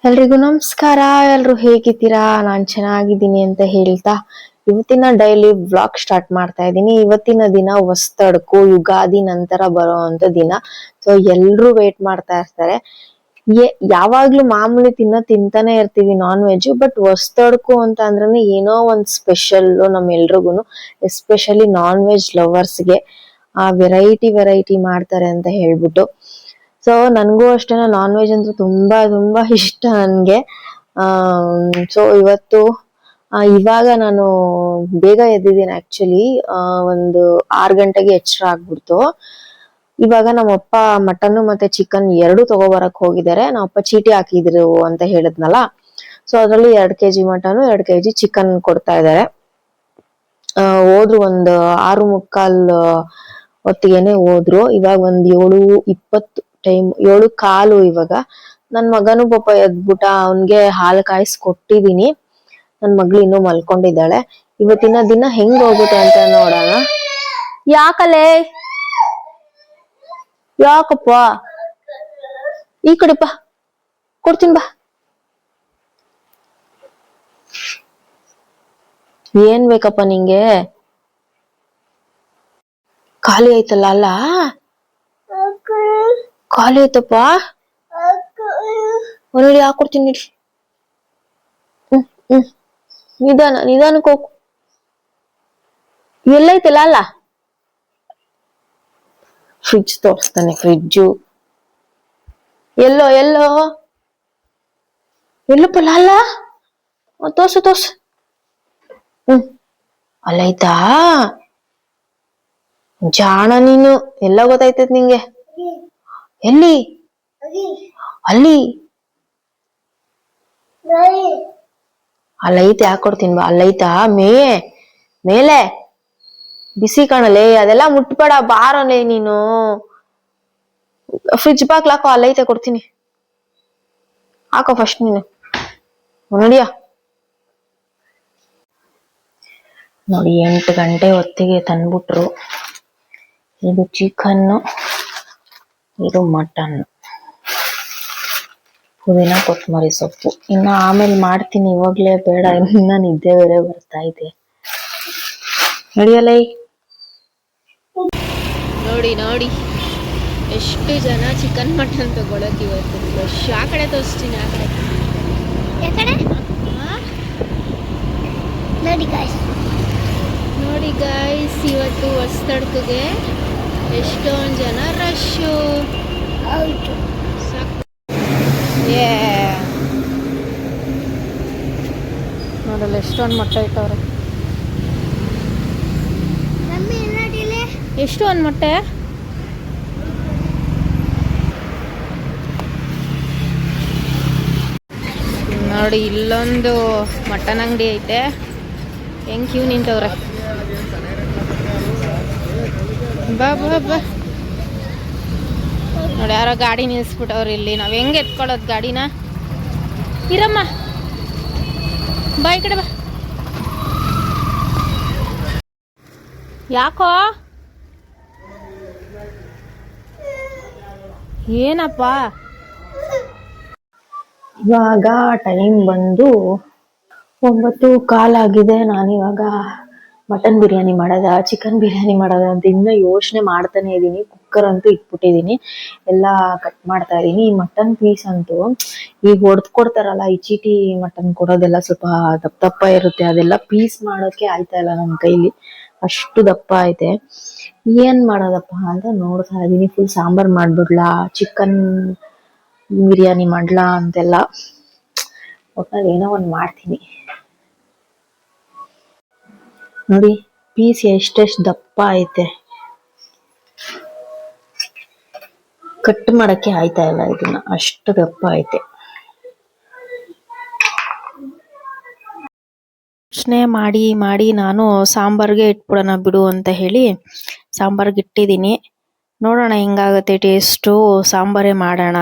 ಎಲ್ರಿಗೂ ನಮಸ್ಕಾರ. ಎಲ್ರು ಹೇಗಿದ್ದೀರಾ? ನಾನ್ ಚೆನ್ನಾಗಿದ್ದೀನಿ ಅಂತ ಹೇಳ್ತಾ ಇವತ್ತಿನ ಡೈಲಿ ವ್ಲಾಗ್ ಸ್ಟಾರ್ಟ್ ಮಾಡ್ತಾ ಇದ್ದೀನಿ. ಇವತ್ತಿನ ದಿನ ಹೊಸ್ತಡ್ಕು, ಯುಗಾದಿ ನಂತರ ಬರುವಂತ ದಿನ. ಸೊ ಎಲ್ರು ವೇಟ್ ಮಾಡ್ತಾ ಇರ್ತಾರೆ. ಯಾವಾಗ್ಲೂ ಮಾಮೂಲಿ ತಿಂತಾನೆ ಇರ್ತೀವಿ ನಾನ್ ವೆಜ್, ಬಟ್ ಹೊಸ್ತಡ್ಕು ಅಂತ ಅಂದ್ರೆ ಏನೋ ಒಂದ್ ಸ್ಪೆಷಲ್ ನಮ್ಮೆಲ್ರಿಗೂನು, ಎಸ್ಪೆಷಲಿ ನಾನ್ ವೆಜ್ ಲವರ್ಸ್ಗೆ ಆ ವೆರೈಟಿ ಮಾಡ್ತಾರೆ ಅಂತ ಹೇಳ್ಬಿಟ್ಟು. ಸೊ ನನ್ಗೂ ಅಷ್ಟೇ ನಾನ್ ವೆಜ್ ಅಂದ್ರೆ ತುಂಬಾ ಇಷ್ಟ ನನ್ಗೆ. ಸೊ ಇವತ್ತು ಇವಾಗ ನಾನು ಬೇಗ ಎದ್ದಿದ್ದೀನಿ. ಆಕ್ಚುಲಿ ಒಂದು 6 ಗಂಟೆಗೆ ಎಚ್ಚರ ಆಗ್ಬಿಡ್ತು. ಇವಾಗ ನಮ್ಮಪ್ಪ ಮಟನ್ ಮತ್ತೆ ಚಿಕನ್ ಎರಡು ತಗೋಬರಕ್ ಹೋಗಿದ್ದಾರೆ. ನಮ್ಮಪ್ಪ ಚೀಟಿ ಹಾಕಿದ್ರು ಅಂತ ಹೇಳಿದ್ನಲ್ಲ, ಸೊ ಅದ್ರಲ್ಲಿ 2 kg ಮಟನ್ 2 kg ಚಿಕನ್ ಕೊಡ್ತಾ ಇದ್ದಾರೆ. ಹೋದ್ರು ಒಂದು 6:45 ಹೊತ್ತಿಗೆನೆ ಹೋದ್ರು. ಇವಾಗ ಒಂದ್ 7:20 ಟೈಮ್, 7:15 ಇವಾಗ. ನನ್ ಮಗನು ಪಾಪ ಎದ್ಬಿಟ್ಟ, ಅವನ್ಗೆ ಹಾಲು ಕಾಯಿಸಿ ಕೊಟ್ಟಿದೀನಿ. ನನ್ ಮಗ್ಳು ಇನ್ನೂ ಮಲ್ಕೊಂಡಿದ್ದಾಳೆ. ಇವತ್ತಿನ ದಿನ ಹೆಂಗ್ ಹೋಗುತ್ತೆ ಅಂತ ನೋಡೋಣ. ಯಾಕಲೇ ಯಾಕಪ್ಪ ಈ ಕಡೆ ಬಾ, ಕೊಡ್ತೀನಿ ಬಾ. ಏನ್ ಬೇಕಪ್ಪ ನಿಂಗೆ? ಖಾಲಿ ಆಯ್ತಲ್ಲ ಅಲ್ಲ, ಖಾಲಿ ಆಯ್ತಪ್ಪ. ಒಂದೊಡಿ ಹಾಕೊಡ್ತೀನಿ. ನಿಧಾನಕ್ಕೆ ಹೋಗು. ಎಲ್ಲೈತಲ್ಲ ಅಲ್ಲ. ಫ್ರಿಡ್ಜ್ ತೋರಿಸ್ತಾನೆ. ಫ್ರಿಡ್ಜು ಎಲ್ಲಪ್ಪ ಅಲ್ಲ, ತೋರ್ಸು. ಅಲ್ಲೈತಾ? ಜಾಣ ನೀನು, ಎಲ್ಲ ಗೊತ್ತಾಯ್ತದ ನಿಂಗೆ. ಎಲ್ಲಿ? ಅಲ್ಲಿ ಅಲ್ಲೈತೆ, ಹಾಕೊಡ್ತೀನಿ ಬಾ. ಅಲ್ಲೈತಾ? ಮೇಲೆ ಬಿಸಿ ಕಾಣಲೇ, ಅದೆಲ್ಲ ಮುಟ್ಬೇಡ, ಬಾರಲೇ ನೀನು. ಫ್ರಿಡ್ಜ್ ಬಾಗ್ಲಾಕೋ, ಅಲ್ಲೈತೆ, ಕೊಡ್ತೀನಿ. ಹಾಕೋ ಫಸ್ಟ್ ನೀನು. ನೋಡಿಯ ನೋಡಿ, 8 ಗಂಟೆ ಹೊತ್ತಿಗೆ ತಂದ್ಬಿಟ್ರು. ಇದು ಚಿಕನ್ನು, ಇದು ಮಟನ್, ಪುದೀನ ಕೊತ್ತಂಬರಿ ಸೊಪ್ಪು. ಇನ್ನು ಆಮೇಲೆ ಮಾಡ್ತೀನಿ, ಇವಾಗ್ಲೇ ಬೇಡ, ಇನ್ನ ನಿದ್ದೆ ಬೇರೆ ಬರ್ತಾ ಇದೆ. ನಡಿಯಲ್ಲ. ನೋಡಿ ಎಷ್ಟು ಜನ ಚಿಕನ್ ಮಟನ್ ತಗೊಳಕ್ ಇವತ್ತು. ಆ ಕಡೆ ತೋರಿಸ್ತೀನಿ, ಆ ಕಡೆ ನೋಡಿ ಗಾಯ್ಸ್, ಇವತ್ತು ಹೊಸ್ತಡ್ಕಿಗೆ ಎಷ್ಟೊಂದು ಜನ ರಶ್ಶು. ನೋಡಲ್ಲ ಎಷ್ಟೊಂದು ಮೊಟ್ಟೆ ಇಟ್ಟವ್ರೆ. ಎಷ್ಟು ಒಂದು ಮೊಟ್ಟೆ? ನೋಡಿ, ಇಲ್ಲೊಂದು ಮಟನ್ ಅಂಗಡಿ ಐತೆ. ಹೆಂಗ್ ಕ್ಯೂ ನಿಂತವ್ರೆ. ಬಾ ನೋಡಿ, ಯಾರೋ ಗಾಡಿ ನಿಲ್ಸ್ಬಿಟ್ಟವ್ರು ಇಲ್ಲಿ. ನಾವ್ ಹೆಂಗ್ ಎತ್ಕೊಳ್ಳೋದು ಗಾಡಿನ? ಇರಮ್ಮ, ಬಾ ಈ ಕಡೆ ಬಾ. ಯಾಕೋ? ಏನಪ್ಪ? ಇವಾಗ ಟೈಮ್ ಬಂದು 9:15 ಆಗಿದೆ. ನಾನಿವಾಗ ಮಟನ್ ಬಿರಿಯಾನಿ ಮಾಡೋದ, ಚಿಕನ್ ಬಿರಿಯಾನಿ ಮಾಡೋದ ಅಂತ ಇನ್ನ ಯೋಚನೆ ಮಾಡ್ತಾನೆ ಇದ್ದೀನಿ. ಕುಕ್ಕರ್ ಅಂತೂ ಇಟ್ಬಿಟ್ಟಿದೀನಿ, ಎಲ್ಲ ಕಟ್ ಮಾಡ್ತಾ ಇದೀನಿ. ಈ ಮಟನ್ ಪೀಸ್ ಅಂತೂ ಈಗ ಹೊಡೆದ್ ಕೊಡ್ತಾರಲ್ಲ, ಈ ಚೀಟಿ ಮಟನ್ ಕೊಡೋದೆಲ್ಲ ಸ್ವಲ್ಪ ದಪ್ಪ ಇರುತ್ತೆ. ಅದೆಲ್ಲ ಪೀಸ್ ಮಾಡೋಕೆ ಆಯ್ತಾ ಇಲ್ಲ ನನ್ನ ಕೈಲಿ, ಅಷ್ಟು ದಪ್ಪ ಐತೆ. ಏನ್ ಮಾಡೋದಪ್ಪ ಅಂತ ನೋಡ್ತಾ ಇದೀನಿ. ಫುಲ್ ಸಾಂಬಾರ್ ಮಾಡ್ಬಿಡ್ಲಾ, ಚಿಕನ್ ಬಿರಿಯಾನಿ ಮಾಡ್ಲಾ ಅಂತೆಲ್ಲ ಒಟ್ನಲ್ಲಿ ಏನೋ ಒಂದ್ ಮಾಡ್ತೀನಿ. ನೋಡಿ ಪೀಸ್ ಎಷ್ಟೆಷ್ಟು ದಪ್ಪ ಐತೆ, ಕಟ್ ಮಾಡಕ್ಕೆ ಆಯ್ತಾ ಇಲ್ಲ ಇದನ್ನ, ಅಷ್ಟು ದಪ್ಪ ಐತೆ. ಯೋಚನೆ ಮಾಡಿ ನಾನು ಸಾಂಬಾರ್ಗೆ ಇಟ್ಬಿಡೋಣ ಬಿಡು ಅಂತ ಹೇಳಿ ಸಾಂಬಾರ್ಗೆ ಇಟ್ಟಿದ್ದೀನಿ. ನೋಡೋಣ ಹೆಂಗಾಗತ್ತೆ ಟೇಸ್ಟು, ಸಾಂಬಾರೇ ಮಾಡೋಣ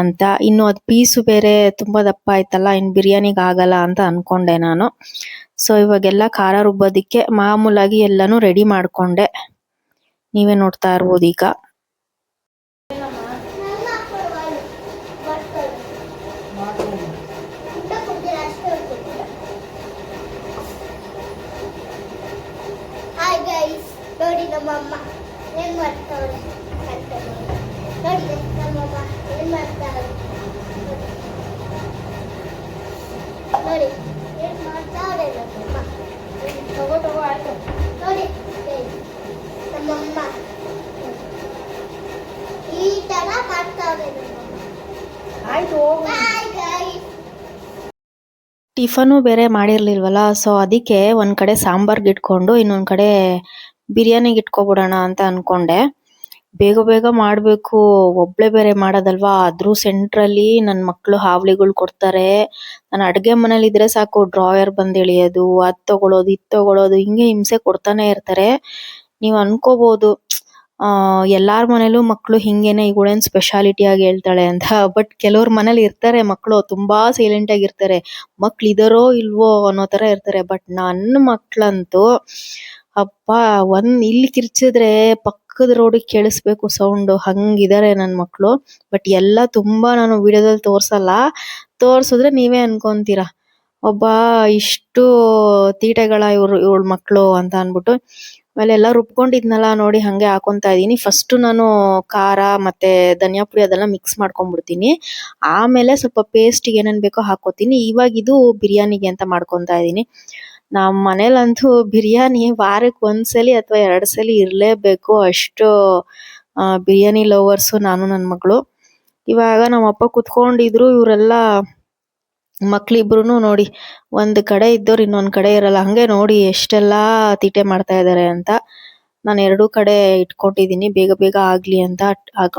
ಅಂತ. ಇನ್ನು ಅದು ಪೀಸು ಬೇರೆ ತುಂಬಾ ದಪ್ಪ ಆಯ್ತಲ್ಲ, ಇನ್ನು ಬಿರಿಯಾನಿಗೆ ಆಗಲ್ಲ ಅಂತ ಅನ್ಕೊಂಡೆ ನಾನು. ಸೊ ಇವಾಗೆಲ್ಲ ಖಾರ ರುಬ್ಬೋದಿಕ್ಕೆ ಮಾಮೂಲಾಗಿ ಎಲ್ಲಾನು ರೆಡಿ ಮಾಡ್ಕೊಂಡೆ. ನೀವೇ ನೋಡ್ತಾ ಇರ್ಬೋದು ಈಗ. ನಮ್ಮಮ್ಮ ಏನ್ ಮಾಡ್ತಾವ್ರೆ ಅಂತ ನೋಡಿ ನಮ್ಮಮ್ಮ ಏನ್ ಮಾಡ್ತಾವ್ರೆ ನೋಡಿ ಏನ್ ಮಾಡ್ತಾವ್ರೆ ನಮ್ಮಮ್ಮ ತಗೋ ಆಯ್ತು ನೋಡಿ ನಮ್ಮಮ್ಮ ಈ ತರ ಮಾಡ್ತಾವ್ರೆ ನಮ್ಮಮ್ಮ ಆಯ್ತು ಟಿಫನು ಬೇರೆ ಮಾಡಿರ್ಲಿಲ್ವಲ್ಲ, ಸೊ ಅದಕ್ಕೆ ಒಂದ್ ಕಡೆ ಸಾಂಬಾರ್ಗೆ ಇಟ್ಕೊಂಡು ಇನ್ನೊಂದ್ ಕಡೆ ಬಿರಿಯಾನಿಗೆ ಇಟ್ಕೊಬಿಡೋಣ ಅಂತ ಅನ್ಕೊಂಡೆ. ಬೇಗ ಬೇಗ ಮಾಡಬೇಕು, ಒಬ್ಳೆ ಬೇರೆ ಮಾಡೋದಲ್ವಾ. ಅದ್ರೂ ಸೆಂಟ್ರಲ್ಲಿ ನನ್ನ ಮಕ್ಕಳು ಹಾವಳಿಗಳು ಕೊಡ್ತಾರೆ. ನಾನು ಅಡುಗೆ ಮನೇಲಿ ಇದ್ರೆ ಸಾಕು, ಡ್ರಾಯರ್ ಬಂದು ಎಳಿಯೋದು, ಅದು ತಗೊಳ್ಳೋದು ಇದು ತಗೊಳ್ಳೋದು ಹಿಂಗೆ ಹಿಂಸೆ ಕೊಡ್ತಾನೆ ಇರ್ತಾರೆ. ನೀವು ಅನ್ಕೋಬಹುದು ಎಲ್ಲಾರ ಮನೇಲೂ ಮಕ್ಕಳು ಹಿಂಗೇನೆ, ಇವಳೇನ್ ಸ್ಪೆಷಾಲಿಟಿ ಆಗಿ ಹೇಳ್ತಾಳೆ ಅಂತ. ಬಟ್ ಕೆಲವ್ರ ಮನೇಲಿ ಇರ್ತಾರೆ ಮಕ್ಕಳು ತುಂಬಾ ಸೈಲೆಂಟ್ ಆಗಿರ್ತಾರೆ, ಮಕ್ಳು ಇದಾರೋ ಇಲ್ವೋ ಅನ್ನೋ ತರ ಇರ್ತಾರೆ. ಬಟ್ ನನ್ನ ಮಕ್ಳಂತೂ ಅಪ್ಪ ಇಲ್ಲಿ ಕಿರ್ಚಿದ್ರೆ ಪಕ್ಕದ ರೋಡಿಗೆ ಕೇಳಿಸ್ಬೇಕು ಸೌಂಡು, ಹಂಗಿದಾರೆ ನನ್ನ ಮಕ್ಳು. ಬಟ್ ಎಲ್ಲ ತುಂಬಾ ನಾನು ವಿಡಿಯೋದಲ್ಲಿ ತೋರ್ಸಲ್ಲ, ತೋರ್ಸಿದ್ರೆ ನೀವೇ ಅನ್ಕೊಂತೀರಾ ಒಬ್ಬ ಇಷ್ಟು ತೀಟೆಗಳ ಇವಳ ಮಕ್ಳು ಅಂತ ಅನ್ಬಿಟ್ಟು. ಆಮೇಲೆ ಎಲ್ಲ ರುಬ್ಕೊಂಡಿದ್ನಲ್ಲ ನೋಡಿ, ಹಂಗೆ ಹಾಕೊಂತಾ ಇದೀನಿ. ಫಸ್ಟ್ ನಾನು ಖಾರ ಮತ್ತೆ ಧನಿಯಾ ಪುಡಿ ಅದೆಲ್ಲ ಮಿಕ್ಸ್ ಮಾಡ್ಕೊಂಡ್ಬಿಡ್ತೀನಿ, ಆಮೇಲೆ ಸ್ವಲ್ಪ ಪೇಸ್ಟಿಗೆ ಏನೇನ್ ಬೇಕೋ ಹಾಕೋತೀನಿ. ಇವಾಗ ಇದು ಬಿರಿಯಾನಿಗೆ ಅಂತ ಮಾಡ್ಕೊತಾ ಇದೀನಿ. ನಮ್ಮ ಮನೇಲಂತೂ ಬಿರಿಯಾನಿ ವಾರಕ್ಕೆ ಒಂದ್ಸಲಿ ಅಥವಾ 2 ಸಲಿ ಇರ್ಲೇಬೇಕು, ಅಷ್ಟು ಬಿರಿಯಾನಿ ಲವರ್ಸು ನಾನು ನನ್ನ ಮಗಳು. ಇವಾಗ ನಮ್ಮಪ್ಪ ಕುತ್ಕೊಂಡಿದ್ರು, ಇವರೆಲ್ಲ ಮಕ್ಳಿಬ್ರು ನೋಡಿ ಒಂದ್ ಕಡೆ ಇದ್ದವ್ರು ಇನ್ನೊಂದ್ ಕಡೆ ಇರಲ್ಲ. ಹಂಗೆ ನೋಡಿ ಎಷ್ಟೆಲ್ಲಾ ತೀಟೆ ಮಾಡ್ತಾ ಇದಾರೆ ಅಂತ. ನಾನು 2 ಕಡೆ ಇಟ್ಕೊಂಡಿದೀನಿ ಬೇಗ ಬೇಗ ಆಗ್ಲಿ ಅಂತ.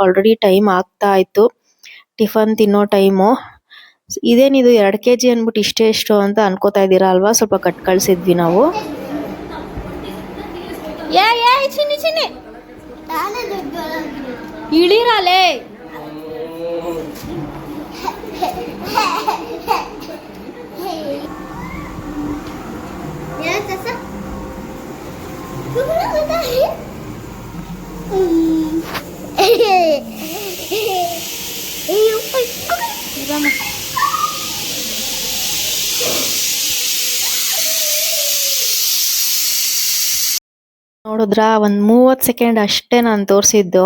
ಆಲ್ರೆಡಿ ಟೈಮ್ ಆಗ್ತಾ ಇತ್ತು, ಟಿಫನ್ ತಿನ್ನೋ ಟೈಮು. ಇದೇನಿದು 2 kg ಅನ್ಬಿಟ್ಟು ಇಷ್ಟೇ ಎಷ್ಟು ಅಂತ ಅನ್ಕೋತಾ ಇದ್ದೀರಾ ಅಲ್ವಾ? ಸ್ವಲ್ಪ ಕಟ್ ಕಳ್ಸಿದ್ವಿ ನಾವು. ಇಳಿರಲೇ ನೋಡಿದ್ರ, ಒಂದ್ 30 ಸೆಕೆಂಡ್ ಅಷ್ಟೇ ನಾನು ತೋರ್ಸಿದ್ದು.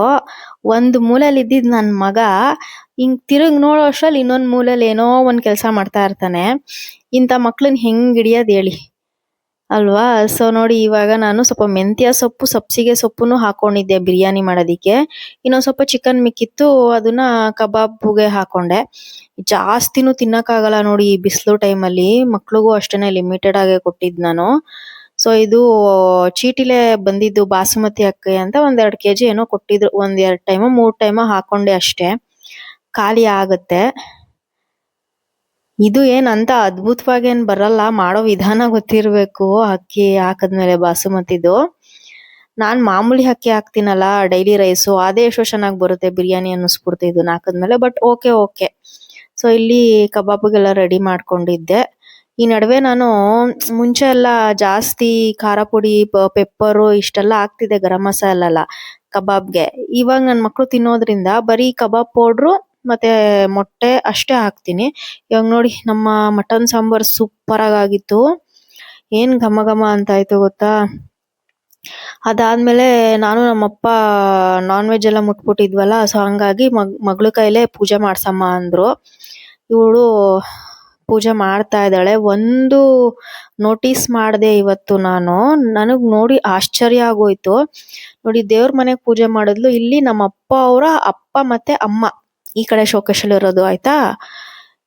ಒಂದ್ ಮೂಲೆಯಲ್ಲಿ ಇದ್ದಿದ್ ನನ್ ಮಗ ಹಿಂಗ್ ತಿರುಗ್ ನೋಡೋ ಅಷ್ಟ್ರಲ್ಲಿ ಇನ್ನೊಂದ್ ಮೂಲೆಯಲ್ಲಿ ಏನೋ ಒಂದ್ ಕೆಲ್ಸ ಮಾಡ್ತಾ ಇರ್ತಾನೆ. ಇಂಥ ಮಕ್ಳನ್ ಹೆಂಗ್ ಹಿಡಿಯೋದ್ ಹೇಳಿ ಅಲ್ವಾ? ಸೊ ನೋಡಿ, ಇವಾಗ ನಾನು ಸ್ವಲ್ಪ ಮೆಂತ್ಯ ಸೊಪ್ಪು, ಸಬ್ಸಿಗೆ ಸೊಪ್ಪುನು ಹಾಕೊಂಡಿದ್ದೆ ಬಿರಿಯಾನಿ ಮಾಡೋದಿಕ್ಕೆ. ಇನ್ನೊಂದ್ ಸ್ವಲ್ಪ ಚಿಕನ್ ಮಿಕ್ಕಿತ್ತು, ಅದನ್ನ ಕಬಾಬ್ಗೆ ಹಾಕೊಂಡೆ. ಜಾಸ್ತಿನೂ ತಿನ್ನಕ್ಕಾಗಲ್ಲ ನೋಡಿ ಈ ಬಿಸಿಲು ಟೈಮಲ್ಲಿ, ಮಕ್ಳಿಗೂ ಅಷ್ಟೇನೆ ಲಿಮಿಟೆಡ್ ಆಗಿ ಕೊಟ್ಟಿದ್ ನಾನು. ಸೊ ಇದು ಚೀಟಿಲೆ ಬಂದಿದ್ದು ಬಾಸುಮತಿ ಅಕ್ಕಿ ಅಂತ, 1-2 kg ಏನೋ ಕೊಟ್ಟಿದ್ರು. 1-2 ಟೈಮೋ 3 ಟೈಮೋ ಹಾಕೊಂಡೆ ಅಷ್ಟೇ, ಖಾಲಿ ಆಗುತ್ತೆ. ಇದು ಏನಂತ ಅದ್ಭುತವಾಗಿ ಏನ್ ಬರಲ್ಲ, ಮಾಡೋ ವಿಧಾನ ಗೊತ್ತಿರ್ಬೇಕು. ಅಕ್ಕಿ ಹಾಕದ್ಮೇಲೆ ಬಾಸುಮತಿದು, ನಾನ್ ಮಾಮೂಲಿ ಅಕ್ಕಿ ಹಾಕ್ತೀನಲ್ಲ ಡೈಲಿ ರೈಸು, ಅದೇ ಎಷ್ಟೋ ಚೆನ್ನಾಗಿ ಬರುತ್ತೆ ಬಿರಿಯಾನಿ ಅನ್ನಿಸ್ಬಿಡ್ತು ಇದನ್ನ ಹಾಕದ್ಮೇಲೆ. But okay. ಸೊ ಇಲ್ಲಿ ಕಬಾಬ್ಗೆಲ್ಲ ರೆಡಿ ಮಾಡ್ಕೊಂಡಿದ್ದೆ. ಈ ನಡುವೆ ನಾನು ಮುಂಚೆ ಎಲ್ಲ ಜಾಸ್ತಿ ಖಾರ ಪುಡಿ, ಪೆಪ್ಪರು ಇಷ್ಟೆಲ್ಲ ಹಾಕ್ತಿದ್ದೆ, ಗರಂ ಮಸಾಲ ಎಲ್ಲ ಕಬಾಬ್ಗೆ. ಇವಾಗ ನನ್ನ ಮಕ್ಳು ತಿನ್ನೋದ್ರಿಂದ ಬರೀ ಕಬಾಬ್ ಪೌಡ್ರು ಮತ್ತೆ ಮೊಟ್ಟೆ ಅಷ್ಟೇ ಹಾಕ್ತೀನಿ. ಇವಾಗ ನೋಡಿ, ನಮ್ಮ ಮಟನ್ ಸಾಂಬಾರ್ ಸೂಪರ್ ಆಗಿತ್ತು, ಏನ್ ಘಮ ಘಮ ಅಂತ ಆಯ್ತು ಗೊತ್ತಾ. ಅದಾದ್ಮೇಲೆ ನಾನು ನಮ್ಮಪ್ಪ ನಾನ್ ವೆಜ್ ಎಲ್ಲ ಮುಟ್ಬಿಟ್ಟಿದ್ವಲ್ಲ, ಸೊ ಹಂಗಾಗಿ ಮಗಳ ಕೈಲೇ ಪೂಜೆ ಮಾಡ್ಸಮ್ಮ ಅಂದ್ರು. ಇವಳು ಪೂಜೆ ಮಾಡ್ತಾ ಇದ್ದಾಳೆ. ಒಂದು ನೋಟಿಸ್ ಮಾಡಿದೆ ಇವತ್ತು ನಾನು, ನನಗ್ ನೋಡಿ ಆಶ್ಚರ್ಯ ಆಗೋಯ್ತು. ನೋಡಿ, ದೇವ್ರ ಮನೆಗ್ ಪೂಜೆ ಮಾಡಿದ್ಲು. ಇಲ್ಲಿ ನಮ್ಮ ಅಪ್ಪ ಅವರ ಅಪ್ಪ ಮತ್ತೆ ಅಮ್ಮ ಈ ಕಡೆ ಶೋಕೇಶಲ್ಲಿ ಇರೋದು, ಆಯ್ತಾ.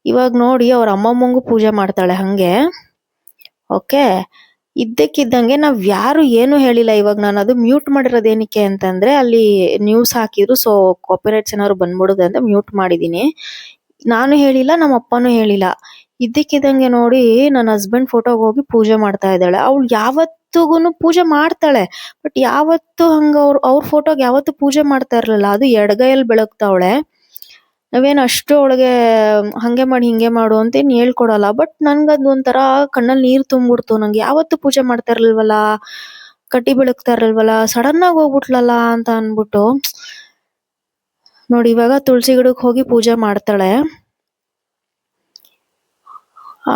ಇವಾಗ ನೋಡಿ ಅವ್ರ ಅಮ್ಮಮ್ಮಂಗೂ ಪೂಜೆ ಮಾಡ್ತಾಳೆ ಹಂಗೆ. ಓಕೆ, ಇದ್ದಕ್ಕಿದ್ದಂಗೆ ನಾವ್ ಯಾರು ಏನು ಹೇಳಿಲ್ಲ. ಇವಾಗ ನಾನು ಅದು ಮ್ಯೂಟ್ ಮಾಡಿರೋದು ಏನಕ್ಕೆ ಅಂತಂದ್ರೆ, ಅಲ್ಲಿ ನ್ಯೂಸ್ ಹಾಕಿದ್ರು, ಸೊ ಕಾಪಿರೈಟ್ಸ್ ಏನಾದ್ರು ಬಂದ್ಬಿಡುತ್ತೆ ಅಂತ ಮ್ಯೂಟ್ ಮಾಡಿದೀನಿ. ನಾನು ಹೇಳಿಲ್ಲ, ನಮ್ಮ ಅಪ್ಪನೂ ಹೇಳಿಲ್ಲ. ಇದ್ದಕ್ಕಿದ್ದಂಗೆ ನೋಡಿ ನನ್ನ ಹಸ್ಬೆಂಡ್ ಫೋಟೋಗೆ ಹೋಗಿ ಪೂಜೆ ಮಾಡ್ತಾ ಇದ್ದಾಳೆ. ಅವಳು ಯಾವತ್ತಿಗೂನು ಪೂಜೆ ಮಾಡ್ತಾಳೆ, ಬಟ್ ಯಾವತ್ತು ಹಂಗ ಅವ್ರ ಫೋಟೋಗೆ ಯಾವತ್ತು ಪೂಜೆ ಮಾಡ್ತಾ ಇರ್ಲಿಲ್ಲ. ಅದು ಎಡಗೈಯಲ್ಲಿ ಬೆಳಗ್ತಾವಳೆ. ನಾವೇನು ಅಷ್ಟು ಅವಳಿಗೆ ಹಂಗೆ ಮಾಡಿ ಹಿಂಗೆ ಮಾಡು ಅಂತೇನು ಹೇಳ್ಕೊಡಲ್ಲ. ಬಟ್ ನನ್ಗದು ಒಂಥರ ಕಣ್ಣಲ್ಲಿ ನೀರು ತುಂಬಿಡ್ತು. ನಂಗೆ ಯಾವತ್ತು ಪೂಜೆ ಮಾಡ್ತಾ ಇರ್ಲಿಲ್ವಲ್ಲ, ಕಡ್ಡಿ ಬೆಳಗ್ತಾ ಇರ್ಲಿಲ್ವಲ್ಲ, ಸಡನ್ ಆಗಿ ಹೋಗ್ಬಿಟ್ಲಲ್ಲ ಅಂತ ಅನ್ಬಿಟ್ಟು. ನೋಡಿ, ಇವಾಗ ತುಳಸಿ ಗಿಡಕ್ಕೆ ಹೋಗಿ ಪೂಜೆ ಮಾಡ್ತಾಳೆ.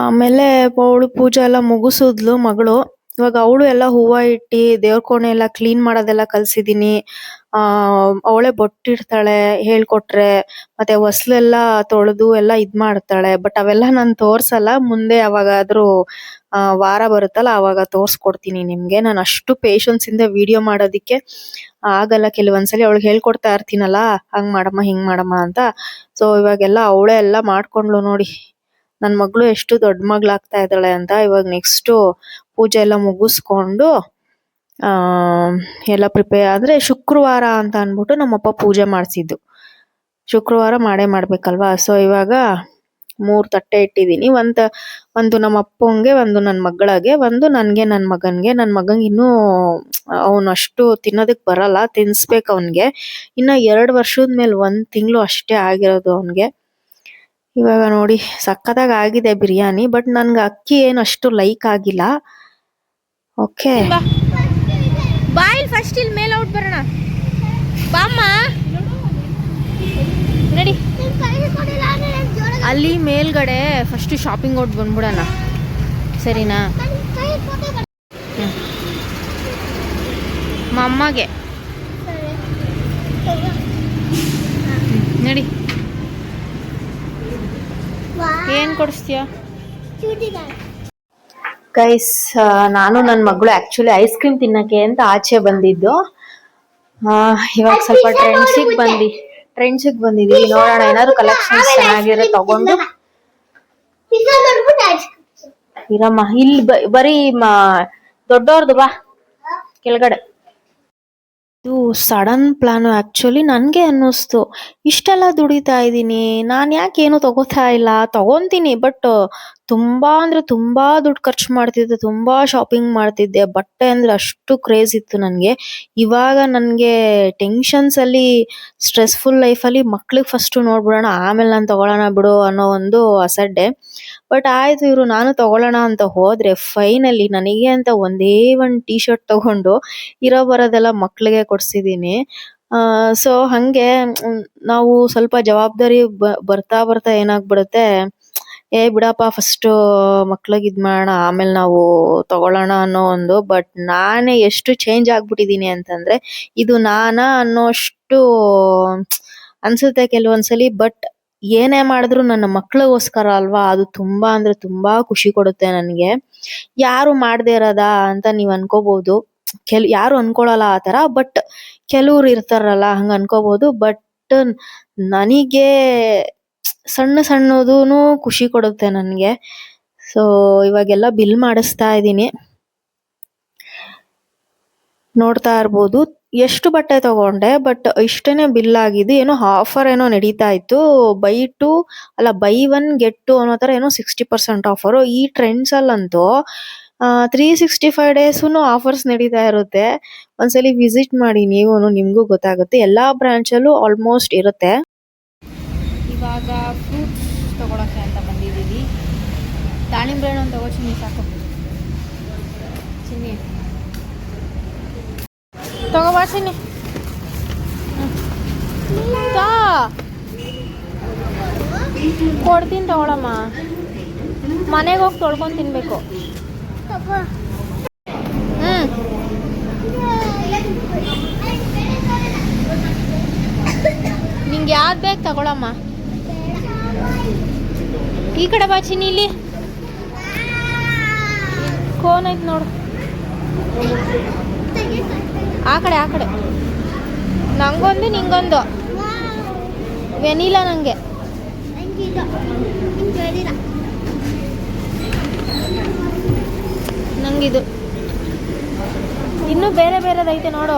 ಆಮೇಲೆ ಅವಳು ಪೂಜೆ ಎಲ್ಲ ಮುಗಿಸಿದ್ಲು ಮಗಳು. ಇವಾಗ ಅವಳು ಎಲ್ಲ ಹೂವ ಇಟ್ಟಿ ದೇವ್ರ ಕೋಣೆ ಎಲ್ಲ ಕ್ಲೀನ್ ಮಾಡೋದೆಲ್ಲ ಕಲ್ಸಿದೀನಿ. ಅವಳೇ ಬೊಟ್ಟಿಡ್ತಾಳೆ ಹೇಳ್ಕೊಟ್ರೆ, ಮತ್ತೆ ಹೊಸ್ಲೆಲ್ಲ ತೊಳೆದು ಎಲ್ಲ ಇದ್ ಮಾಡ್ತಾಳೆ. ಬಟ್ ಅವೆಲ್ಲ ನಾನು ತೋರ್ಸಲ್ಲ, ಮುಂದೆ ಯಾವಾಗಾದ್ರೂ ವಾರ ಬರುತ್ತಲ್ಲ ಅವಾಗ ತೋರ್ಸ್ಕೊಡ್ತೀನಿ ನಿಮ್ಗೆ. ನಾನು ಅಷ್ಟು ಪೇಶನ್ಸ್ ಇಂದ ವಿಡಿಯೋ ಮಾಡೋದಿಕ್ಕೆ ಆಗಲ್ಲ. ಕೆಲವೊಂದ್ಸಲಿ ಅವಳಿಗೆ ಹೇಳ್ಕೊಡ್ತಾ ಇರ್ತೀನಲ್ಲ, ಹಂಗ್ ಮಾಡಮ್ಮ ಹಿಂಗ್ ಮಾಡಮ್ಮ ಅಂತ. ಸೊ ಇವಾಗೆಲ್ಲ ಅವಳೇ ಎಲ್ಲ ಮಾಡ್ಕೊಂಡ್ಲು ನೋಡಿ. ನನ್ ಮಗಳು ಎಷ್ಟು ದೊಡ್ಡ ಮಗಳಾಗ್ತಾ ಇದ್ದಾಳೆ ಅಂತ. ಇವಾಗ ನೆಕ್ಸ್ಟ್ ಪೂಜೆ ಎಲ್ಲ ಮುಗಿಸ್ಕೊಂಡು ಎಲ್ಲ ಪ್ರಿಪೇರ್, ಅಂದ್ರೆ ಶುಕ್ರವಾರ ಅಂತ ಅನ್ಬಿಟ್ಟು ನಮ್ಮಪ್ಪ ಪೂಜೆ ಮಾಡಿಸಿದ್ದು. ಶುಕ್ರವಾರ ಮಾಡೇ ಮಾಡ್ಬೇಕಲ್ವಾ. ಸೊ ಇವಾಗ 3 ತಟ್ಟೆ ಇಟ್ಟಿದೀನಿ. ಒಂದು ನಮ್ಮ ಅಪ್ಪಂಗೆ, ಒಂದು ನನ್ನ ಮಗಳಿಗೆ, ಒಂದು ನನ್ಗೆ ನನ್ನ ಮಗನ್ಗೆ. ನನ್ನ ಮಗಂಗೆ ಇನ್ನೂ ಅವನು ಅಷ್ಟು ತಿನ್ನೋದಕ್ ಬರಲ್ಲ, ತಿನ್ಸ್ಬೇಕು ಅವನ್ಗೆ. ಇನ್ನ 2 ವರ್ಷದ ಮೇಲೆ 1 ತಿಂಗಳು ಅಷ್ಟೇ ಆಗಿರೋದು ಅವನ್ಗೆ. ಇವಾಗ ನೋಡಿ ಸಕ್ಕತ್ತಾಗಿ ಆಗಿದೆ ಬಿರಿಯಾನಿ. ಬಟ್ ನನ್ಗೆ ಅಕ್ಕಿ ಏನು ಅಷ್ಟು ಲೈಕ್ ಆಗಿಲ್ಲ. ಓಕೆ ಬಾಯ್, ಫಸ್ಟ್ ಇಲ್ಲಿ ಮೇಲೆ ಔಟ್ ಬರೋಣ. ಬಾಮ್ಮ ನಡಿ, ಅಲ್ಲಿ ಮೇಲ್ಗಡೆ ಫಸ್ಟ್ ಶಾಪಿಂಗ್ ಔಟ್ ಬಂದ್ಬಿಡೋಣ, ಸರಿನಾ? ಅಮ್ಮಗೆ ನಡಿ. ಏನ್ ಕೊಡಿಸ್ತೀಯ ಗೈಸ್? ನಾನು ನನ್ನ ಮಗಳು ಆಕ್ಚುಲಿ ಐಸ್ ಕ್ರೀಮ್ ತಿನ್ನಕ್ಕೆ ಅಂತ ಆಚೆ ಬಂದಿದ್ದು. ಇವಾಗ ಸ್ವಲ್ಪ ಟ್ರೆಂಡ್ಸಿಗೆ ಬಂದಿದೀವಿ. ನೋಡೋಣ ಏನಾದ್ರು ಕಲೆಕ್ಷನ್ಸ್ ಚೆನ್ನಾಗಿರೋ ತಗೊಂಡು ಇರಮ್ಮ. ಇಲ್ಲಿ ಬರೀ ದೊಡ್ಡವ್ರದ್ದು ಬಾ ಕೆಳಗಡೆ. ಇದು ಸಡನ್ ಪ್ಲಾನ್ ಆಕ್ಚುಲಿ. ನನ್ಗೆ ಅನ್ನಿಸ್ತು ಇಷ್ಟೆಲ್ಲ ದುಡಿತಾ ಇದ್ದೀನಿ, ನಾನ್ ಯಾಕೆ ಏನು ತಗೋತಾ ಇಲ್ಲ. ತಗೊಂತೀನಿ, ಬಟ್ ತುಂಬಾ ಅಂದ್ರೆ ತುಂಬಾ ದುಡ್ಡು ಖರ್ಚು ಮಾಡ್ತಿದ್ದೆ, ತುಂಬಾ ಶಾಪಿಂಗ್ ಮಾಡ್ತಿದ್ದೆ. ಬಟ್ಟೆ ಅಂದ್ರೆ ಅಷ್ಟು ಕ್ರೇಜ್ ಇತ್ತು ನನ್ಗೆ. ಇವಾಗ ನನ್ಗೆ ಟೆನ್ಷನ್ಸ್ ಅಲ್ಲಿ, ಸ್ಟ್ರೆಸ್ಫುಲ್ ಲೈಫ್ ಅಲ್ಲಿ ಮಕ್ಳಿಗೆ ಫಸ್ಟ್ ನೋಡ್ಬಿಡೋಣ, ಆಮೇಲೆ ನಾನು ತಗೊಳ್ಳೋಣ ಬಿಡು ಅನ್ನೋ ಒಂದು ಅಸಡ್ಡೆ. ಬಟ್ ಆಯ್ತು ಇವ್ರು ನಾನು ತಗೊಳ್ಳೋಣ ಅಂತ ಹೋದ್ರೆ ಫೈನಲಿ ನನಗೆ ಅಂತ ಒಂದೇ ಒಂದು ಟೀ ಶರ್ಟ್ ತಗೊಂಡು ಬರೋದೆಲ್ಲ ಮಕ್ಳಿಗೆ ಕೊಡ್ಸಿದೀನಿ. ಸೊ ಹಂಗೆ ನಾವು ಸ್ವಲ್ಪ ಜವಾಬ್ದಾರಿ ಬರ್ತಾ ಬರ್ತಾ ಏನಾಗ್ಬಿಡುತ್ತೆ, ಬಿಡಪ್ಪ ಫಸ್ಟ್ ಮಕ್ಳಿಗೆ ಇದ್ ಮಾಡೋಣ ಆಮೇಲೆ ನಾವು ತಗೊಳ್ಳೋಣ ಅನ್ನೋ ಒಂದು. ಬಟ್ ನಾನೇ ಎಷ್ಟು ಚೇಂಜ್ ಆಗ್ಬಿಟ್ಟಿದೀನಿ ಅಂತಂದ್ರೆ ಇದು ನಾನಾ ಅನ್ನೋಷ್ಟು ಅನ್ಸುತ್ತೆ ಕೆಲವೊಂದ್ಸಲಿ. ಬಟ್ ಏನೇ ಮಾಡಿದ್ರು ನನ್ನ ಮಕ್ಳಿಗೋಸ್ಕರ ಅಲ್ವಾ, ಅದು ತುಂಬಾ ಅಂದ್ರೆ ತುಂಬಾ ಖುಷಿ ಕೊಡುತ್ತೆ ನನ್ಗೆ. ಯಾರು ಮಾಡದೇ ಇರೋದಾ ಅಂತ ನೀವ್ ಅನ್ಕೋಬಹುದು, ಯಾರು ಅನ್ಕೊಳಲ್ಲ ಆತರ. ಬಟ್ ಕೆಲವ್ರು ಇರ್ತಾರಲ್ಲ ಹಂಗ ಅನ್ಕೋಬಹುದು. ಬಟ್ ನನಗೆ ಸಣ್ಣ ಸಣ್ಣದೂನು ಖುಷಿ ಕೊಡುತ್ತೆ ನನ್ಗೆ. ಸೊ ಇವಾಗೆಲ್ಲ ಬಿಲ್ ಮಾಡಿಸ್ತಾ ಇದ್ದೀನಿ, ನೋಡ್ತಾ ಇರ್ಬೋದು ಎಷ್ಟು ಬಟ್ಟೆ ತಗೊಂಡೆ. ಬಟ್ ಇಷ್ಟೇನೆ ಬಿಲ್ ಆಗಿದೆ. ಏನೋ ಆಫರ್ ಏನೋ ನಡೀತಾ ಇತ್ತು, ಬೈ 1 get 2 ಅನ್ನೋ ತರ ಏನೋ 60% ಆಫರ್. ಈ ಟ್ರೆಂಡ್ಸ್ ಅಲ್ಲಂತೂ 365 days ಆಫರ್ಸ್ ನಡೀತಾ ಇರುತ್ತೆ. ಒಂದ್ಸಲಿ ವಿಸಿಟ್ ಮಾಡಿ ನೀವು, ನಿಮ್ಗೂ ಗೊತ್ತಾಗುತ್ತೆ. ಎಲ್ಲಾ ಬ್ರಾಂಚ್ ಅಲ್ಲೂ ಆಲ್ಮೋಸ್ಟ್ ಇರುತ್ತೆ. ಇವಾಗ ಫ್ರೂಟ್ಸ್ ತಗೊಳಕ್ಕೆ ಅಂತ ಬಂದಿದ್ದೀವಿ. ದಾಳಿಂಬೆ ಹಣ್ಣು ತಗೋ ಚಿನ್ನಿ, ಸಾಕು ಚಿನ್ನಿ, ತಗೋಬಾ ಚಿನ್ನಿ. ಕೊಡ್ತೀನಿ ತಗೊಳಮ್ಮ, ಮನೆಗೆ ಹೋಗಿ ತೊಳ್ಕೊಂಡು ತಿನ್ಬೇಕು. ನಿಂಗೆ ಯಾವ್ದು ಬೇಕು ತಗೊಳಮ್ಮ. ಈ ಕಡೆ ಬಾ ಚಿನ್ನಿ, ಇಲ್ಲಿ ಕೋನ್ ಐತೆ ನೋಡು. ಆ ಕಡೆ ನಂಗೊಂದು ನಿಂಗೊಂದು. ವೆನಿಲಾ ನಂಗೆ. ನಂಗಿದು. ಇನ್ನು ಬೇರೆ ಬೇರೆದೈತೆ ನೋಡು.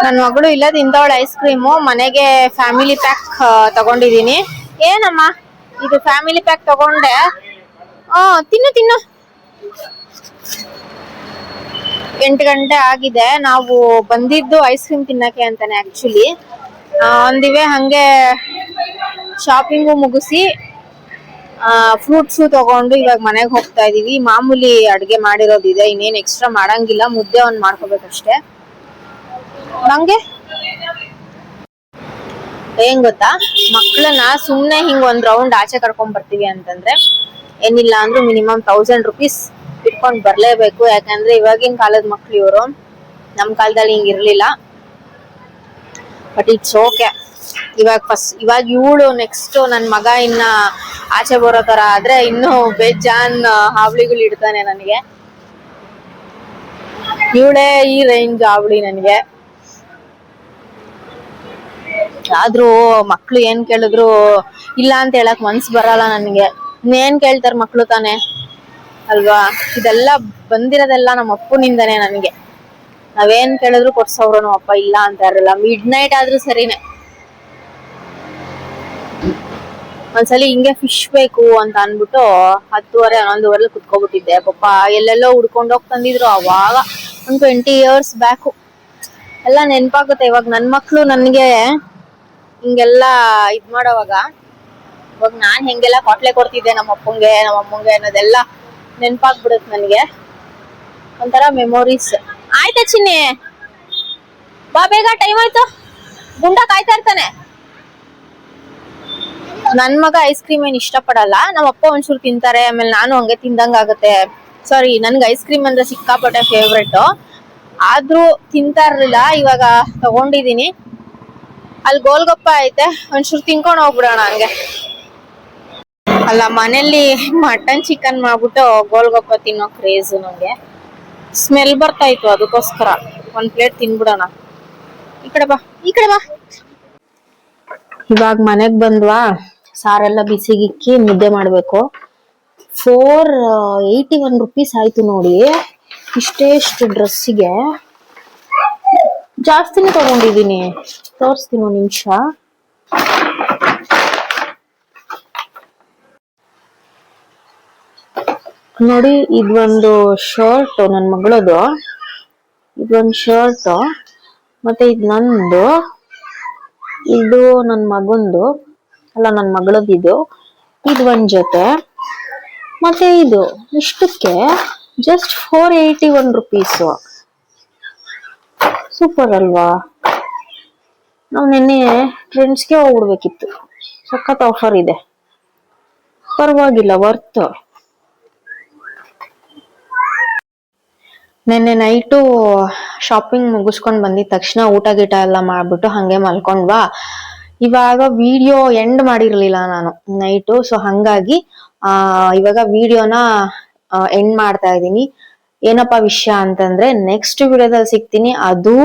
ನನ್ನ ಮಗಳು ಇಲ್ಲ ತಿಂದವಳ ಐಸ್ ಕ್ರೀಮು. ಮನೆಗೆ ಫ್ಯಾಮಿಲಿ ಪ್ಯಾಕ್ ತಗೊಂಡಿದೀನಿ. ಏನಮ್ಮ ಇದು ಫ್ಯಾಮಿಲಿ ಪ್ಯಾಕ್ ತಗೊಂಡೆ. ತಿನ್ನು 8 ಗಂಟೆ ಆಗಿದೆ. ನಾವು ಬಂದಿದ್ದು ಐಸ್ ಕ್ರೀಮ್ ತಿನ್ನಕ್ಕೆ ಅಂತಾನೆ ಆಕ್ಚುಲಿ. ಒಂದಿವೆ ಹಂಗೆ ಶಾಪಿಂಗು ಮುಗಿಸಿ ಫ್ರೂಟ್ಸು ತಗೊಂಡು ಇವಾಗ ಮನೆಗೆ ಹೋಗ್ತಾ ಇದೀವಿ. ಮಾಮೂಲಿ ಅಡ್ಗೆ ಮಾಡಿರೋದಿದೆ, ಇನ್ನೇನ್ ಎಕ್ಸ್ಟ್ರಾ ಮಾಡಂಗಿಲ್ಲ. ಮುದ್ದೆ ಒಂದ್ ಮಾಡ್ಕೋಬೇಕಷ್ಟೇ. ನಂಗೆ ಏನ್ ಗೊತ್ತಾ, ಮಕ್ಳನ್ನ ಸುಮ್ನೆ ಹಿಂಗ್ ಒಂದ್ ರೌಂಡ್ ಆಚೆ ಕರ್ಕೊಂಡ್ ಬರ್ತೀವಿ ಅಂತಂದ್ರೆ ಏನಿಲ್ಲ ಅಂದ್ರೂ ಮಿನಿಮಮ್ 1000 rupees ಇಟ್ಕೊಂಡ್ ಬರ್ಲೇಬೇಕು. ಯಾಕಂದ್ರೆ ಇವಾಗಿನ ಕಾಲದ ಮಕ್ಳು ಇವರು, ನಮ್ ಕಾಲದಲ್ಲಿ ಹಿಂಗಿರ್ಲಿಲ್ಲ. But it's okay. ಇವಾಗ ಇವಳು ನೆಕ್ಸ್ಟ್ ನನ್ ಮಗ ಇನ್ನ ಆಚೆ ಬರೋ ತರ ಆದ್ರೆ ಇನ್ನು ಬೇಜಾನ್ ಹಾವಳಿಗಳು ಇಡ್ತಾನೆ ನನಗೆ. ಇವಳೇ ಈ ರೇಂಜ್ ಹಾವಳಿ ನನಗೆ. ಆದ್ರೂ ಮಕ್ಳು ಏನ್ ಕೇಳಿದ್ರು ಇಲ್ಲ ಅಂತ ಹೇಳಕ್ ಮನ್ಸ್ ಬರಲ್ಲ ನನ್ಗೆ. ಇನ್ನೇನ್ ಕೇಳ್ತಾರ ಮಕ್ಳು ತಾನೆ ಅಲ್ವಾ. ಇದೆಲ್ಲ ಬಂದಿರೋದೆಲ್ಲ ನಮ್ಮ ಅಪ್ಪನಿಂದಾನೆ ನನ್ಗೆ. ನಾವೇನ್ ಕೇಳಿದ್ರು ಕೊಡ್ಸವ್ರು ನಮ್ಮ ಅಪ್ಪ, ಇಲ್ಲ ಅಂತ ಇರಲ್ಲ. ಮಿಡ್ ನೈಟ್ ಆದ್ರೂ ಸರಿನೆ. ಒಂದ್ಸಲಿ ಹಿಂಗೆ ಫಿಶ್ ಬೇಕು ಅಂತ ಅನ್ಬಿಟ್ಟು 10:30, 11:00 ಕುತ್ಕೊಬಿಟ್ಟಿದ್ದೆ. ಪಾಪ ಎಲ್ಲೆಲ್ಲೋ ಹುಡ್ಕೊಂಡ್ ಹೋಗ್ ತಂದಿದ್ರು. ಅವಾಗ ಒಂದ್ 20 years ಬ್ಯಾಕು ಎಲ್ಲ ನೆನ್ಪಾಗುತ್ತೆ. ಇವಾಗ ನನ್ ಮಕ್ಳು ನನ್ಗೆ ಹಿಂಗೆಲ್ಲಾ ಇದ್ ಮಾಡೋವಾಗ ಇವಾಗ ನಾನ್ ಹೆಂಗೆಲ್ಲ ಕಾಟ್ಲೆ ಕೊಡ್ತಿದ್ದೆ ನಮ್ಮ ಅಪ್ಪಂಗೆ ನಮ್ಮ ಅಮ್ಮಂಗೆ ಅನ್ನೋದೆಲ್ಲ ನೆನ್ಪಾಗ್ಬಿಡುತ್ತೆ ನನ್ಗೆ. ಒಂಥರ ಮೆಮೊರೀಸ್. ಆಯ್ತಾ ಚಿನ್ನಿ, ಬಾ ಬೇಗ, ಟೈಮ್ ಆಯ್ತು. ಗುಂಡ ಕಾಯ್ತಾ ಇರ್ತಾನೆ. ನನ್ ಮಗ ಐಸ್ ಕ್ರೀಮ್ ಏನ್ ಇಷ್ಟ ಪಡಲ್ಲ. ನಮ್ಮ ಅಪ್ಪ ಒಂಚೂರು ತಿಂತಾರೆ, ಆಮೇಲೆ ನಾನು ಹಂಗೆ ತಿಂದಂಗ ಆಗುತ್ತೆ. ಸಾರಿ, ನನ್ಗೆ ಐಸ್ ಕ್ರೀಮ್ ಅಂದ್ರೆ ಸಿಕ್ಕಾಪಟ್ಟೆ ಫೇವ್ರೆಟ್. ಆದ್ರೂ ತಿಂತಾ ಇರ್ಲಿಲ್ಲ. ಇವಾಗ ತಗೊಂಡಿದೀನಿ. ಅಲ್ಲಿ ಗೋಲ್ಗಪ್ಪ ಐತೆ, ಒಂಚೂರು ತಿನ್ಕೊಂಡ್ ಹೋಗ್ಬಿಡೋಣ ಹಂಗೆ. ಅಲ್ಲ, ಮನೇಲಿ ಮಟನ್ ಚಿಕನ್ ಮಾಡ್ಬಿಟ್ಟು ಗೋಲ್ಗಪ್ಪ ತಿನ್ನೋ ಕ್ರೇಜ್ ನಂಗೆ. ಸ್ಮೆಲ್ ಬರ್ತಾ ಇತ್ತು, ಅದಕ್ಕೋಸ್ಕರ ಒಂದ್ ಪ್ಲೇಟ್ ತಿನ್ಬಿಡೋಣ. ಈ ಕಡೆ ಬಾ, ಈ ಕಡೆ ಬಾ. ಇವಾಗ ಮನೆಗ್ ಬಂದ್ವಾ, ಸಾರೆಲ್ಲ ಬಿಸಿಗಿಕ್ಕಿ ಮುದ್ದೆ ಮಾಡ್ಬೇಕು. 481 rupees ಆಯ್ತು ನೋಡಿ. ಇಷ್ಟೇಷ್ಟು ಡ್ರೆಸ್ಸಿಗೆ ಜಾಸ್ತಿನೇ ತಗೊಂಡಿದೀನಿ. ತೋರಿಸ್ತೀನಿ ಒಂದ್ ನಿಮಿಷ. ನೋಡಿ, ಇದೊಂದು ಶರ್ಟ್ ನನ್ ಮಗಳದು, ಇದೊಂದು ಶರ್ಟ್, ಮತ್ತೆ ಇದು ನಂದು, ಇದು ನನ್ ಮಗಂದು ಅಲ್ಲ ನನ್ ಮಗಳದ್ದು. ಇದು ಒಂದ್ ಜೊತೆ, ಮತ್ತೆ ಇದು. ಇಷ್ಟಕ್ಕೆ ಜಸ್ಟ್ 481 rupees. ಸೂಪರ್ ಅಲ್ವಾ. ನಾವ್ ನಿನ್ನೆ ಟ್ರೆಂಡ್ಸ್ಗೆ ಹೋಗ್ಬಿಡ್ಬೇಕಿತ್ತು. ಸಖತ್ ಆಫರ್ ಇದೆ, ಪರವಾಗಿಲ್ಲ, ವರ್ತ್. ನೆನ್ನೆ ನೈಟು ಶಾಪಿಂಗ್ ಮುಗಿಸ್ಕೊಂಡ್ ಬಂದಿದ ತಕ್ಷಣ ಊಟ ಗೀಟ ಎಲ್ಲ ಮಾಡ್ಬಿಟ್ಟು ಹಂಗೆ ಮಲ್ಕೊಂಡ್ವಾ. ಇವಾಗ ವಿಡಿಯೋ ಎಂಡ್ ಮಾಡಿರ್ಲಿಲ್ಲ ನಾನು ನೈಟು. ಸೊ ಹಂಗಾಗಿ ಇವಾಗ ವಿಡಿಯೋನ ಎಂಡ್ ಮಾಡ್ತಾ ಇದ್ದೀನಿ. ಏನಪ್ಪಾ ವಿಷಯ ಅಂತಂದ್ರೆ, ನೆಕ್ಸ್ಟ್ ವಿಡಿಯೋದಲ್ಲಿ ಸಿಗ್ತೀನಿ. ಅದು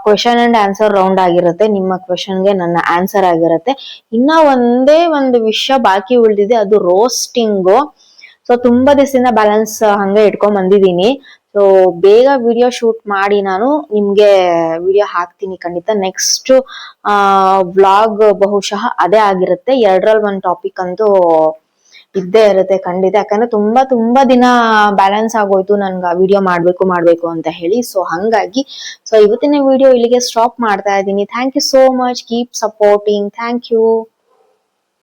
ಕ್ವೆಶನ್ ಅಂಡ್ ಆನ್ಸರ್ ರೌಂಡ್ ಆಗಿರುತ್ತೆ. ನಿಮ್ಮ ಕ್ವೆಶನ್ಗೆ ನನ್ನ ಆನ್ಸರ್ ಆಗಿರುತ್ತೆ. ಇನ್ನ ಒಂದೇ ಒಂದು ವಿಷಯ ಬಾಕಿ ಉಳಿದಿದೆ, ಅದು ರೋಸ್ಟಿಂಗು. ಸೊ ತುಂಬಾ ದಿವಸದಿಂದ ಬ್ಯಾಲೆನ್ಸ್ ಹಂಗೆ ಇಟ್ಕೊಂಡ್ ಬಂದಿದ್ದೀನಿ. ಸೊ ಬೇಗ ವಿಡಿಯೋ ಶೂಟ್ ಮಾಡಿ ನಾನು ನಿಮ್ಗೆ ವಿಡಿಯೋ ಹಾಕ್ತೀನಿ ಖಂಡಿತ. ನೆಕ್ಸ್ಟ್ ವ್ಲಾಗ್ ಬಹುಶಃ ಅದೇ ಆಗಿರುತ್ತೆ. 2ರಲ್ಲಿ 1 ಟಾಪಿಕ್ ಅಂತೂ ಇದ್ದೇ ಇರುತ್ತೆ ಖಂಡಿತ. ಯಾಕಂದ್ರೆ ತುಂಬಾ ದಿನ ಬ್ಯಾಲೆನ್ಸ್ ಆಗೋಯ್ತು ನನ್ಗೆ ವಿಡಿಯೋ ಮಾಡ್ಬೇಕು ಅಂತ ಹೇಳಿ. ಸೊ ಹಂಗಾಗಿ ಇವತ್ತಿನ ವಿಡಿಯೋ ಇಲ್ಲಿಗೆ ಸ್ಟಾಪ್ ಮಾಡ್ತಾ ಇದ್ದೀನಿ. Thank you so much. Keep supporting. Thank you.